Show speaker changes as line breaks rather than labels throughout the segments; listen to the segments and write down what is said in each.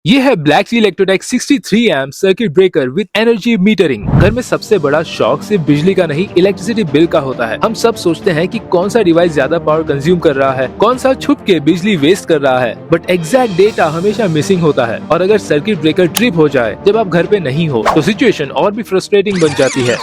ये है BlackTree Electrotech 63 amp circuit breaker with energy metering. घर में सबसे बड़ा शौक सिर्फ बिजली का नहीं, इलेक्ट्रिसिटी बिल का होता है। हम सब सोचते हैं कि कौन सा डिवाइस ज्यादा पावर कंज्यूम कर रहा है, कौन सा छुप के बिजली वेस्ट कर रहा है, बट एग्जैक्ट डेटा हमेशा मिसिंग होता है। और अगर सर्किट ब्रेकर ट्रिप हो जाए जब आप घर पे नहीं हो तो सिचुएशन और भी फ्रस्ट्रेटिंग बन जाती है।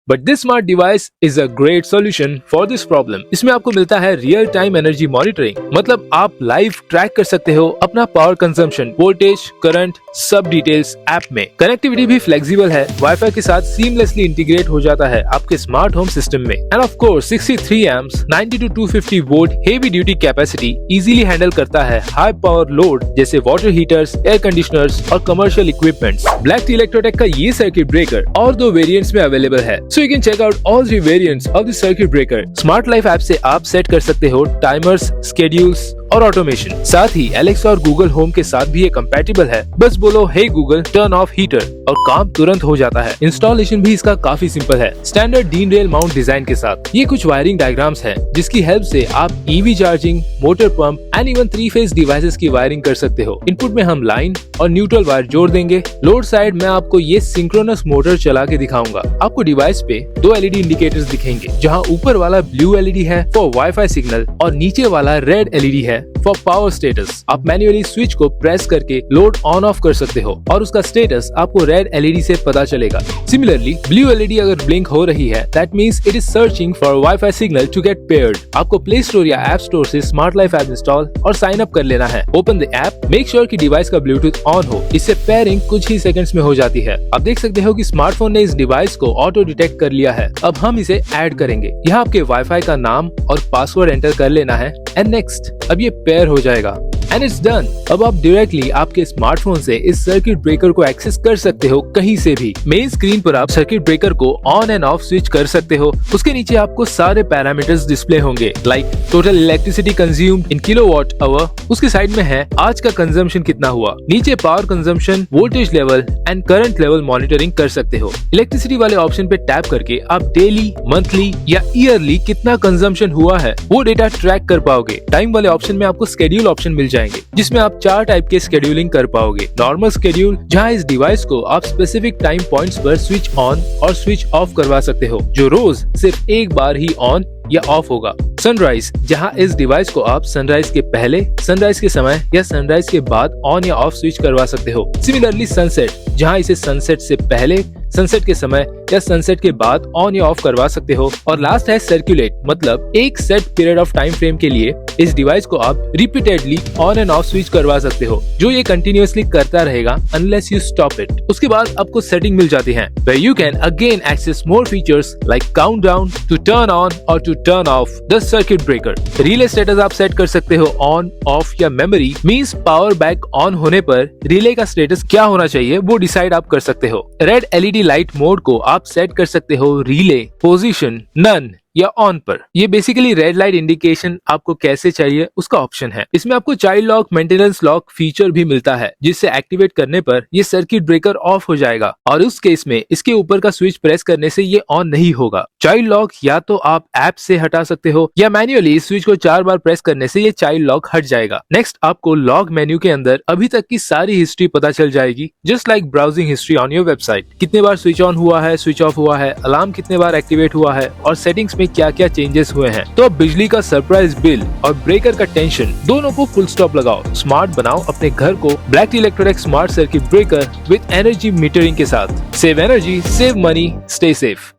But this smart device is a great solution for this problem. इसमें आपको मिलता है रियल टाइम एनर्जी मॉनिटरिंग, मतलब आप लाइव ट्रैक कर सकते हो अपना पावर कंजम्पशन, वोल्टेज, करंट, सब डिटेल्स ऐप में। कनेक्टिविटी भी फ्लेक्सिबल है, वाईफाई के साथ सीमलेसली इंटीग्रेट हो जाता है आपके स्मार्ट होम सिस्टम में। End of course 63 amps 90 to 250 volt heavy duty capacity easily handle करता है हाई पावर लोड जैसे वाटर हीटर्स, एयर कंडीशनर्स और कमर्शियल इक्विपमेंट्स। BlackTree Electrotech का ये सर्किट ब्रेकर और 2 वेरिएंट्स में अवेलेबल है। So you can check out all 3 variants of the circuit breaker. Smart Life app से आप सेट कर सकते हो टाइमर्स, स्केड्यूल्स और ऑटोमेशन। साथ ही Alexa और Google Home के साथ भी ये कंपैटिबल है। बस बोलो हे Google टर्न ऑफ हीटर और काम तुरंत हो जाता है। इंस्टॉलेशन भी इसका काफी सिंपल है, standard dean rail mount design के साथ। ये कुछ वायरिंग डायग्राम्स हैं जिसकी हेल्प से आप EV charging, motor pump and even 3 phase devices की वायरिंग कर सकते हो। इनपुट में हम लाइन और न्यूट्रल वायर जोड़ देंगे। लोड साइड में आपको ये सिंक्रोनस मोटर चला के दिखाऊंगा। आपको डिवाइस पे 2 LED इंडिकेटर्स दिखेंगे, जहाँ ऊपर वाला ब्लू LED है फॉर वाईफाई सिग्नल और नीचे वाला रेड LED है फॉर पावर स्टेटस। आप मैन्युअली स्विच को प्रेस करके लोड ऑन ऑफ कर सकते हो और उसका स्टेटस आपको रेड LED से पता चलेगा। सिमिलरली ब्लू LED अगर ब्लिंक हो रही है, that means it is searching for WiFi signal to get paired. आपको प्ले स्टोर या ऐप स्टोर से स्मार्ट लाइफ ऐप इंस्टॉल और साइन अप कर लेना है। Open the app, make sure कि डिवाइस का ब्लूटूथ ऑन हो। इससे पेयरिंग कुछ ही सेकंड्स में हो जाती है। आप देख सकते हो कि स्मार्टफोन ने इस डिवाइस को ऑटो डिटेक्ट कर लिया है। अब हम इसे ऐड करेंगे। यहाँ आपके वाईफाई का नाम और पासवर्ड एंटर कर लेना है एंड नेक्स्ट। अब ये पेयर हो जाएगा एंड इट्स डन। अब आप डायरेक्टली आपके स्मार्टफोन से इस सर्किट ब्रेकर को एक्सेस कर सकते हो कहीं से भी। मेन स्क्रीन पर आप सर्किट ब्रेकर को ऑन एंड ऑफ स्विच कर सकते हो। उसके नीचे आपको सारे पैरामीटर्स डिस्प्ले होंगे, like total electricity consumed in kilowatt hour. उसके साइड में है आज का कंजम्पशन कितना हुआ। नीचे power consumption, voltage level and current level monitoring कर सकते हो। इलेक्ट्रिसिटी वाले ऑप्शन पे टैप करके आप डेली, मंथली या ईयरली कितना कंजम्पशन हुआ है वो डेटा ट्रैक कर पाओगे। टाइम वाले ऑप्शन में आपको शेड्यूल ऑप्शन मिल जाएंगे, जिसमें आप 4 टाइप के शेड्यूलिंग कर पाओगे। नॉर्मल शेड्यूल, जहां इस डिवाइस को आप स्पेसिफिक टाइम पॉइंट्स पर स्विच ऑन और स्विच ऑफ करवा सकते हो, जो रोज सिर्फ एक बार ही ऑन या ऑफ होगा। सनराइज, जहां इस डिवाइस को आप सनराइज के पहले, सनराइज के समय या सनराइज के बाद ऑन या ऑफ स्विच करवा सकते हो। सिमिलरली सनसेट, जहां इसे सनसेट से पहले, सनसेट के समय या सनसेट के बाद ऑन या ऑफ करवा सकते हो। और लास्ट है सर्कुलेट, मतलब एक set period of time frame के लिए इस डिवाइस को आप repeatedly on end off switch करवा सकते हो, जो ये कंटिन्यूअसली करता रहेगा अनलेस यू स्टॉप इट। उसके बाद आपको सेटिंग मिल जाती है, where you can again access more features like countdown to turn on or to turn off the circuit breaker. Relay status आप सेट कर सकते हो ऑन, ऑफ या memory, means power back on होने पर रिले का स्टेटस क्या होना चाहिए वो डिसाइड आप कर सकते हो। रेड LED लाइट मोड को आप सेट कर सकते हो रिले, पोजीशन, नन या ऑन पर। ये बेसिकली रेड लाइट इंडिकेशन आपको कैसे चाहिए उसका ऑप्शन है। इसमें आपको child lock, maintenance lock feature भी मिलता है, जिससे एक्टिवेट करने पर ये सर्किट ब्रेकर ऑफ हो जाएगा और उस केस में इसके ऊपर का स्विच प्रेस करने से ये ऑन नहीं होगा। चाइल्ड लॉक या तो आप ऐप से हटा सकते हो या मैन्युअली इस स्विच को 4 बार प्रेस करने से ये चाइल्ड लॉक हट जाएगा। नेक्स्ट आपको लॉग मेन्यू के अंदर अभी तक की सारी हिस्ट्री पता चल जाएगी, just like browsing history on your website. कितने बार स्विच ऑन हुआ है, स्विच ऑफ हुआ है, अलार्म कितने बार एक्टिवेट हुआ है और सेटिंग्स में क्या क्या चेंजेस हुए हैं। तो अब बिजली का सरप्राइज बिल और ब्रेकर का टेंशन दोनों को फुल स्टॉप लगाओ। स्मार्ट बनाओ अपने घर को BlackTree Electrotech smart circuit breaker with energy metering के साथ। Save energy, save money, stay safe.